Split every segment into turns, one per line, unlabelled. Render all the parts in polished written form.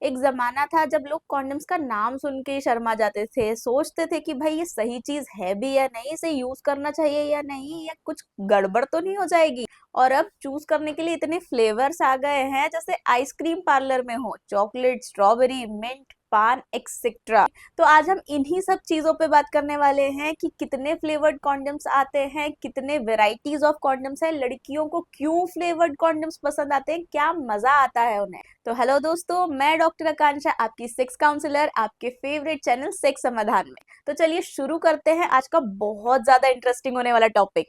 एक ज़माना था जब लोग कॉन्डोम्स का नाम सुन के ही शर्मा जाते थे, सोचते थे कि भाई ये सही चीज़ है भी या नहीं, इसे यूज़ करना चाहिए या नहीं, या कुछ गड़बड़ तो नहीं हो जाएगी। और अब चूज़ करने के लिए इतने फ्लेवर्स आ गए हैं, जैसे आइसक्रीम पार्लर में हो, चॉकलेट, स्ट्रॉबेरी, मिंट, पान, एक्सेट्रा। तो आज हम इन्हीं सब चीज़ों पे बात करने वाले हैं कि कितने फ्लेवर्ड कॉन्डोम्स आते हैं, कितने वेराइटीज ऑफ कॉन्डोम्स हैं, लड़कियों को क्यों फ्लेवर्ड कॉन्डोम्स पसंद आते हैं, क्या मजा आता है उन्हें। तो हेलो दोस्तों, मैं डॉक्टर आकांक्षा, आपकी सेक्स काउंसलर, आपके फेवरेट चैनल सेक्स समाधान में। तो चलिए शुरू करते हैं आज का बहुत ज्यादा इंटरेस्टिंग होने वाला टॉपिक।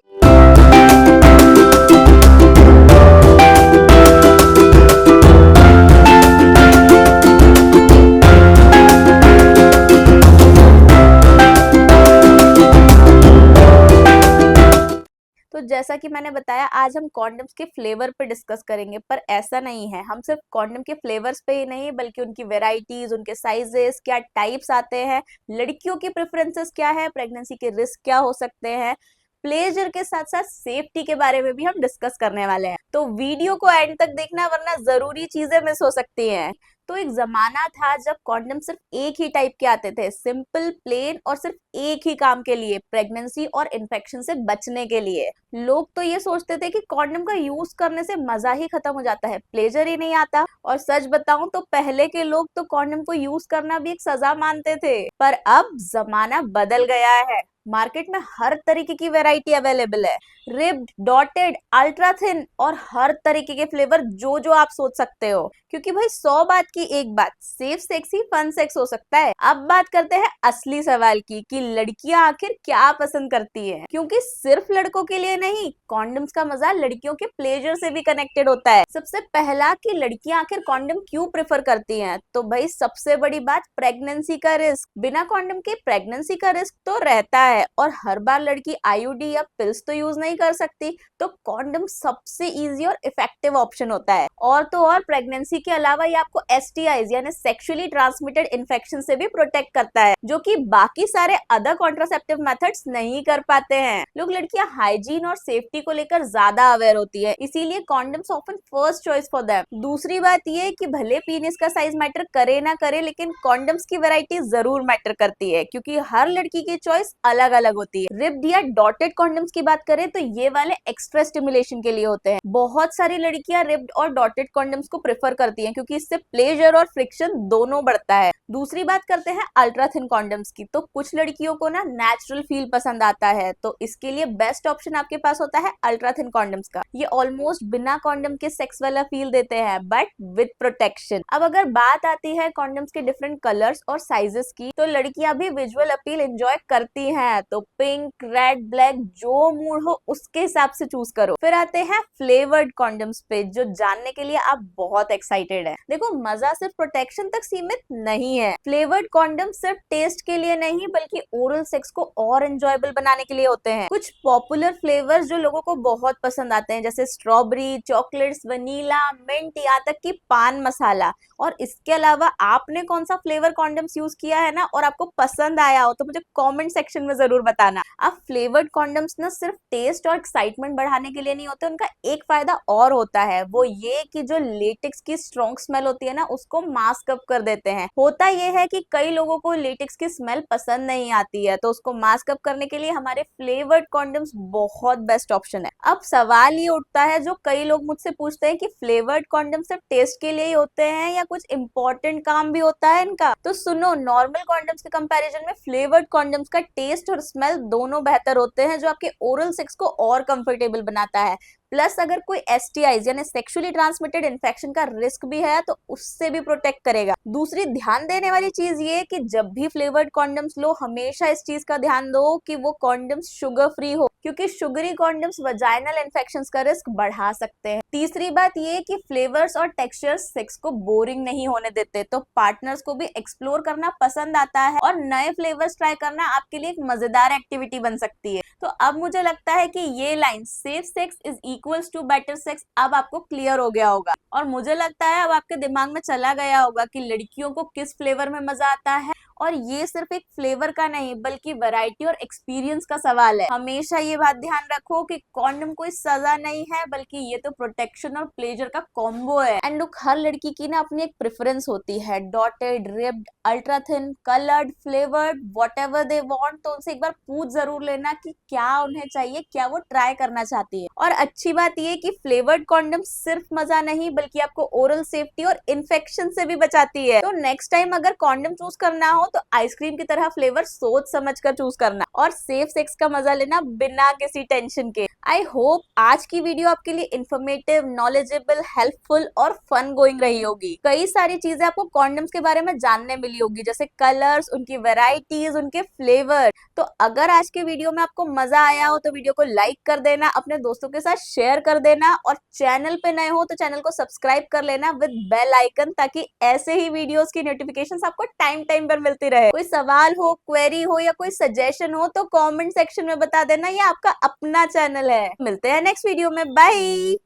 तो जैसा कि मैंने बताया, आज हम कॉन्डम्स के फ्लेवर पे डिस्कस करेंगे, पर ऐसा नहीं है, हम सिर्फ कॉन्डम के फ्लेवर्स पे ही नहीं बल्कि उनकी वेराइटीज, उनके साइजेस, क्या टाइप्स आते हैं, लड़कियों की प्रेफरेंसेस क्या है, प्रेगनेंसी के रिस्क क्या हो सकते हैं, प्लेजर के साथ साथ सेफ्टी के बारे में भी हम डिस्कस करने वाले हैं। तो वीडियो को एंड तक देखना, वरना जरूरी चीजें मिस हो सकती हैं। तो एक जमाना था जब कॉन्डम सिर्फ एक ही टाइप के आते थे, सिंपल, प्लेन और सिर्फ एक ही काम के लिए, प्रेगनेंसी और इन्फेक्शन से बचने के लिए। लोग तो ये सोचते थे कि कॉन्डम का यूज करने से मजा ही खत्म हो जाता है, प्लेजर ही नहीं आता। और सच बताऊं तो पहले के लोग तो कॉन्डम को यूज करना भी एक सजा मानते थे। पर अब जमाना बदल गया है, मार्केट में हर तरीके की वैरायटी अवेलेबल है, रिब्ड, डॉटेड, अल्ट्रा थिन और हर तरीके के फ्लेवर जो जो आप सोच सकते हो। क्योंकि भाई 100 बात की एक बात, सेफ सेक्स ही फन सेक्स हो सकता है। अब बात करते हैं असली सवाल की कि लड़कियां आखिर क्या पसंद करती हैं। क्योंकि सिर्फ लड़कों के लिए नहीं, कॉन्डम्स का मजा लड़कियों के प्लेजर से भी कनेक्टेड होता है। सबसे पहला कि लड़कियां आखिर कॉन्डम क्यों प्रेफर करती हैं, तो भाई सबसे बड़ी बात, प्रेगनेंसी का रिस्क। बिना कॉन्डम के प्रेगनेंसी का रिस्क तो रहता है, और हर बार लड़की आईयूडी या पिल्स तो यूज नहीं कर सकती, तो कॉन्डम सबसे इजी और इफेक्टिव ऑप्शन होता है। और तो और प्रेगनेंसी के अलावा ये आपको एसटीआईज यानी सेक्सुअली ट्रांसमिटेड इन्फेक्शन से भी प्रोटेक्ट करता है, जो कि बाकी सारे अदर कॉन्ट्रासेप्टिव मेथड्स नहीं कर पाते हैं। लोग लड़कियां हाइजीन और सेफ्टी को लेकर ज्यादा अवेयर होती है, इसीलिए condoms often first choice for them. दूसरी बात ये कि भले पीनिस का साइज मैटर करे ना करे, लेकिन कॉन्डम्स की वैरायटी जरूर मैटर करती है, क्योंकि हर लड़की की चॉइस अलग अलग होती है। रिब्ड या डॉटेड कॉन्डम्स की बात करें तो ये वाले एक्स्ट्रा स्टिमुलेशन के लिए होते हैं। बहुत सारी लड़कियां रिब्ड और डॉटेड कॉन्डम्स को प्रेफर करती हैं, क्योंकि इससे प्लेजर और फ्रिक्शन दोनों बढ़ता है। दूसरी बात करते हैं अल्ट्रा थिन कॉन्डम्स की। तो कुछ लड़कियों को ना नेचुरल फील पसंद आता है, तो इसके लिए बेस्ट ऑप्शन आपके पास होता है अल्ट्रा थिन कॉन्डम्स का। ये ऑलमोस्ट बिना कॉन्डम के सेक्स वाला फील देते हैं, बट विद प्रोटेक्शन। अब अगर बात आती है कॉन्डम्स के डिफरेंट कलर्स और साइजेस की, तो लड़कियां भी विजुअल अपील एंजॉय करती हैं, तो पिंक, रेड, ब्लैक, जो मूड हो उसके हिसाब से चूज करो। फिर आते हैं फ्लेवर्ड कॉन्डम्स पे, जो जानने के लिए आप बहुत एक्साइटेड है। देखो, मजा सिर्फ प्रोटेक्शन तक सीमित नहीं है। फ्लेवर्ड कॉन्डम सिर्फ टेस्ट के लिए नहीं बल्कि ओरल सेक्स को और एंजॉयबल बनाने के लिए होते हैं। कुछ पॉपुलर फ्लेवर्स जो लोगों को बहुत पसंद आते हैं, जैसे स्ट्रॉबेरी, चॉकलेट्स, वनीला, मिंट, यहाँ तक कि पान मसाला। और इसके अलावा आपने कौन सा फ्लेवर कॉन्डम्स यूज किया है ना, और आपको पसंद आया हो, तो मुझे कमेंट सेक्शन में जरूर बताना। अब फ्लेवर्ड कॉन्डम्स ना सिर्फ टेस्ट और एक्साइटमेंट बढ़ाने के लिए नहीं होते, उनका एक फायदा और होता है, वो ये कि जो लेटेक्स की स्ट्रॉन्ग स्मेल होती है ना, उसको मास्क अप कर देते हैं। होता ये है कि कई लोगों को लेटेक्स की स्मेल पसंद नहीं आती है, तो उसको मास्क अप करने के लिए हमारे फ्लेवर्ड कॉन्डम्स बहुत बेस्ट ऑप्शन है। अब सवाल ये उठता है, जो कई लोग मुझसे पूछते हैं कि फ्लेवर्ड कॉन्डम सिर्फ टेस्ट के लिए ही होते हैं या कुछ इंपॉर्टेंट काम भी होता है इनका। तो सुनो, नॉर्मल कॉन्डम्स के कंपैरिजन में फ्लेवर्ड कॉन्डम्स का टेस्ट और स्मेल दोनों बेहतर होते हैं, जो आपके ओरल सेक्स को और कंफर्टेबल बनाता है। प्लस अगर कोई एसटीआईज यानी सेक्सुअली ट्रांसमिटेड इन्फेक्शन का रिस्क भी है, तो उससे भी प्रोटेक्ट करेगा। दूसरी ध्यान देने वाली चीज ये कि जब भी फ्लेवर्ड कॉन्डम्स लो, हमेशा इस चीज का ध्यान दो कि वो कॉन्डम्स शुगर फ्री हो, क्योंकि शुगरी कॉन्डम्स वजाइनल इन्फेक्शंस का रिस्क बढ़ा सकते हैं। तीसरी बात ये कि फ्लेवर्स और टेक्सचर्स सेक्स को बोरिंग नहीं होने देते, तो पार्टनर्स को भी एक्सप्लोर करना पसंद आता है, और नए फ्लेवर्स ट्राई करना आपके लिए एक मजेदार एक्टिविटी बन सकती है। तो अब मुझे लगता है कि ये line, safe sex is equals to better sex, अब आपको क्लियर हो गया होगा। और मुझे लगता है अब आपके दिमाग में चला गया होगा कि लड़कियों को किस फ्लेवर में मजा आता है और ये सिर्फ एक फ्लेवर का नहीं बल्कि वैरायटी और एक्सपीरियंस का सवाल है। हमेशा ये बात ध्यान रखो कि कॉन्डम कोई सजा नहीं है बल्कि ये तो प्रोटेक्शन और प्लेजर का कॉम्बो है। एंड लुक, हर लड़की की ना अपनी एक प्रेफरेंस होती है, dotted, ribbed, ultra thin, coloured, flavoured, whatever they want. तो उनसे एक बार पूछ जरूर लेना कि क्या उन्हें चाहिए, क्या वो ट्राई करना चाहती है। और अच्छी बात ये कि फ्लेवर्ड कॉन्डम सिर्फ मजा नहीं बल्कि आपको ओरल सेफ्टी और इन्फेक्शन से भी बचाती है। तो नेक्स्ट टाइम अगर कॉन्डम चूज करना हो तो आइसक्रीम की तरह फ्लेवर सोच समझ कर चूज करना और सेफ सेक्स का मजा लेना बिना किसी टेंशन के। आई होप आज की वीडियो आपके लिए इन्फॉर्मेटिव, नॉलेजेबल, हेल्पफुल और फन गोइंग रही होगी। कई सारी चीजें आपको कॉन्डम्स के बारे में जानने मिली होगी, जैसे कलर्स, उनकी वेराइटीज, उनके फ्लेवर। तो अगर आज के वीडियो में आपको मजा आया हो तो वीडियो को लाइक कर देना, अपने दोस्तों के साथ शेयर कर देना और चैनल पे नए हो तो चैनल को सब्सक्राइब कर लेना विद बेल आइकन, ताकि ऐसे ही वीडियोस की नोटिफिकेशंस आपको टाइम टाइम पर मिलती रहे। कोई सवाल हो, क्वेरी हो या कोई सजेशन हो तो कमेंट सेक्शन में बता देना, ये आपका अपना चैनल है। मिलते हैं नेक्स्ट वीडियो में, बाय।